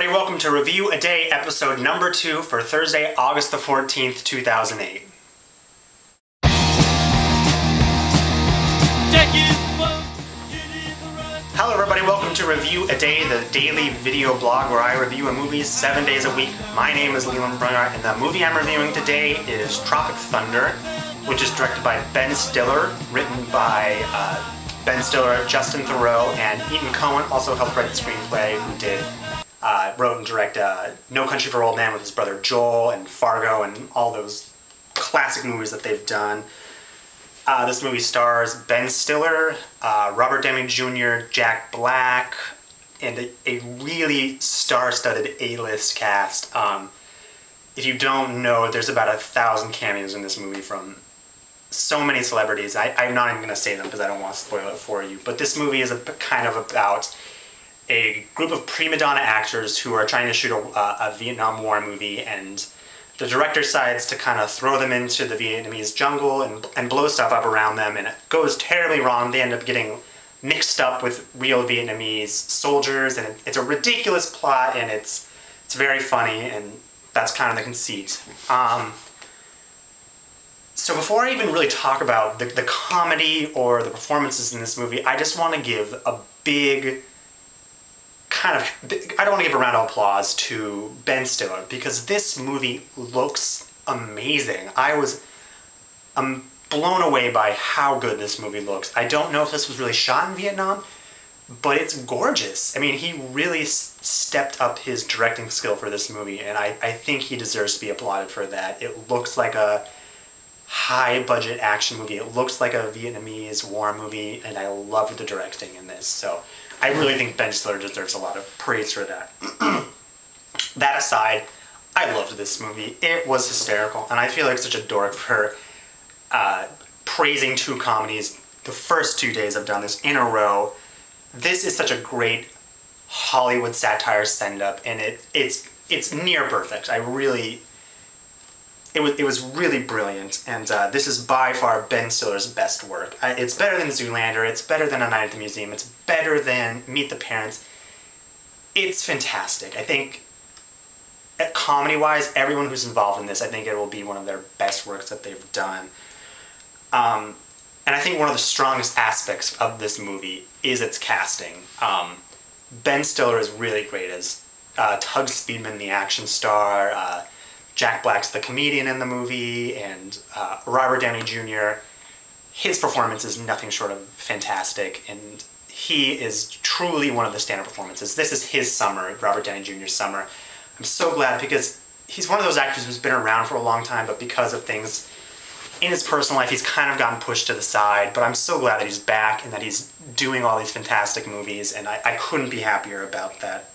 everybody, welcome to Review a Day, episode number 2 for Thursday, August the 14th, 2008. Hello everybody, welcome to Review a Day, the daily video blog where I review a movie 7 days a week. My name is Leland Brunger, and the movie I'm reviewing today is Tropic Thunder, which is directed by Ben Stiller, written by Ben Stiller, Justin Theroux, and Ethan Coen also helped write the screenplay, who wrote and directed No Country for Old Men with his brother Joel, and Fargo, and all those classic movies that they've done. This movie stars Ben Stiller, Robert Downey Jr., Jack Black, and a really star-studded A-list cast. If you don't know, there's about 1,000 cameos in this movie from so many celebrities. I'm not even going to say them because I don't want to spoil it for you. But this movie is kind of about a group of prima donna actors who are trying to shoot a Vietnam War movie, and the director decides to kind of throw them into the Vietnamese jungle and blow stuff up around them, and it goes terribly wrong. They end up getting mixed up with real Vietnamese soldiers, and it's a ridiculous plot, and it's very funny, and that's kind of the conceit. So before I even really talk about the comedy or the performances in this movie, I just want to give a big I don't want to give a round of applause to Ben Stiller, because this movie looks amazing. I'm blown away by how good this movie looks. I don't know if this was really shot in Vietnam, but it's gorgeous. I mean, he really stepped up his directing skill for this movie, and I think he deserves to be applauded for that. It looks like a high-budget action movie. It looks like a Vietnamese war movie, and I love the directing in this. So I really think Ben Stiller deserves a lot of praise for that. That aside, I loved this movie. It was hysterical, and I feel like such a dork for praising two comedies the first 2 days I've done this in a row. This is such a great Hollywood satire send-up, and it's near perfect. It was really brilliant, and this is by far Ben Stiller's best work. It's better than Zoolander, it's better than A Night at the Museum, it's better than Meet the Parents. It's fantastic. I think, comedy-wise, everyone who's involved in this, I think it will be one of their best works that they've done. And I think one of the strongest aspects of this movie is its casting. Ben Stiller is really great as Tug Speedman, the action star. Jack Black's the comedian in the movie, and Robert Downey Jr., his performance is nothing short of fantastic, and he is truly one of the standout performances. This is his summer, Robert Downey Jr.'s summer. I'm so glad, because he's one of those actors who's been around for a long time, but because of things in his personal life, he's kind of gotten pushed to the side. But I'm so glad that he's back and that he's doing all these fantastic movies, and I couldn't be happier about that.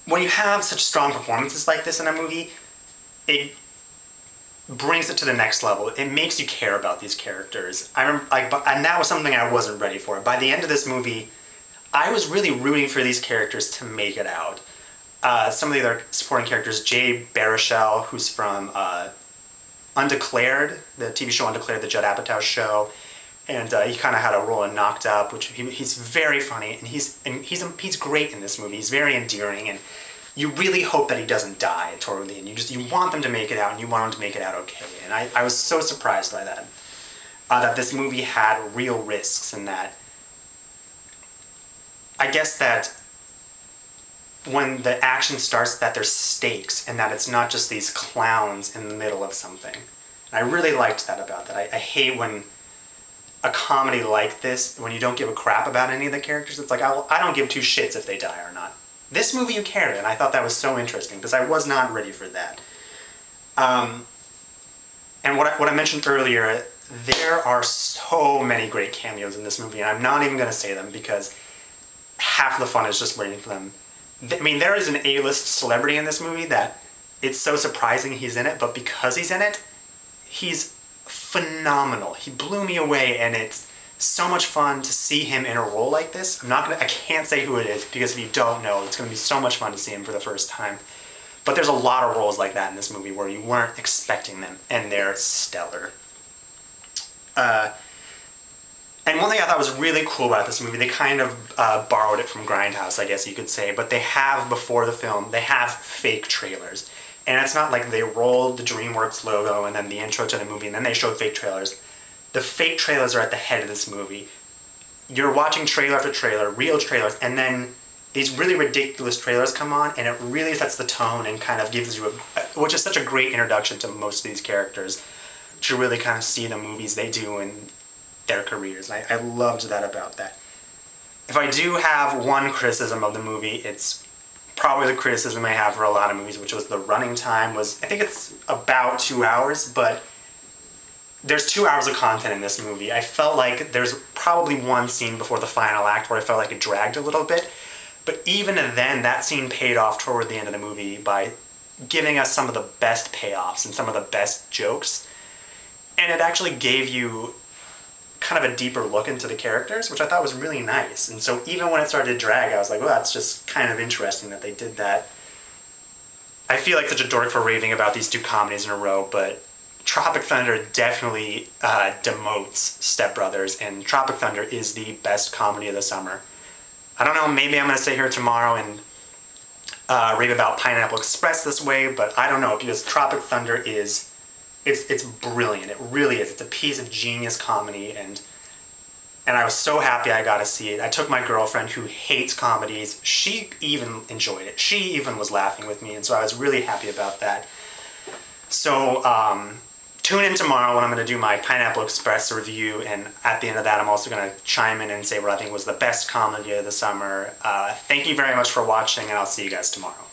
When you have such strong performances like this in a movie, it brings it to the next level. It makes you care about these characters. And that was something I wasn't ready for. By the end of this movie, I was really rooting for these characters to make it out. Some of the other supporting characters, Jay Baruchel, who's from Undeclared, the TV show Undeclared, the Judd Apatow show, and he kind of had a role in Knocked Up, which he's very funny, and he's great in this movie. He's very endearing, and you really hope that he doesn't die toward the end. You want them to make it out, and you want them to make it out okay. And I was so surprised by that. That this movie had real risks, and that I guess that when the action starts, that there's stakes, and that it's not just these clowns in the middle of something. And I really liked that about that. I hate when a comedy like this, when you don't give a crap about any of the characters. It's like, I don't give two shits if they die or not. This movie you cared, and I thought that was so interesting, because I was not ready for that. And what I mentioned earlier, there are so many great cameos in this movie, and I'm not even going to say them, because half the fun is just waiting for them. I mean, there is an A-list celebrity in this movie that it's so surprising he's in it, but because he's in it, he's phenomenal. He blew me away, and it's so much fun to see him in a role like this. I can't say who it is, because if you don't know, it's going to be so much fun to see him for the first time. But there's a lot of roles like that in this movie where you weren't expecting them, and they're stellar. And And one thing I thought was really cool about this movie, they kind of borrowed it from Grindhouse, I guess you could say, but they have, before the film, they have fake trailers. And it's not like they rolled the DreamWorks logo and then the intro to the movie and then they showed fake trailers. The fake trailers are at the head of this movie. You're watching trailer after trailer, real trailers, and then these really ridiculous trailers come on and it really sets the tone and kind of gives you which is such a great introduction to most of these characters, to really kind of see the movies they do in their careers. I loved that about that. If I do have one criticism of the movie, it's probably the criticism I have for a lot of movies, which was the running time was, I think it's about 2 hours, but there's 2 hours of content in this movie. I felt like there's probably one scene before the final act where I felt like it dragged a little bit, but even then, that scene paid off toward the end of the movie by giving us some of the best payoffs and some of the best jokes, and it actually gave you kind of a deeper look into the characters, which I thought was really nice. And so even when it started to drag, I was like, well, that's just kind of interesting that they did that. I feel like such a dork for raving about these two comedies in a row, but Tropic Thunder definitely demotes Step Brothers, and Tropic Thunder is the best comedy of the summer. I don't know, maybe I'm going to sit here tomorrow and rave about Pineapple Express this way, but I don't know, because Tropic Thunder is it's brilliant. It really is. It's a piece of genius comedy, and I was so happy I got to see it. I took my girlfriend who hates comedies. She even enjoyed it. She even was laughing with me, and so I was really happy about that. So tune in tomorrow when I'm going to do my Pineapple Express review, and at the end of that I'm also going to chime in and say what I think was the best comedy of the summer. Thank you very much for watching, and I'll see you guys tomorrow.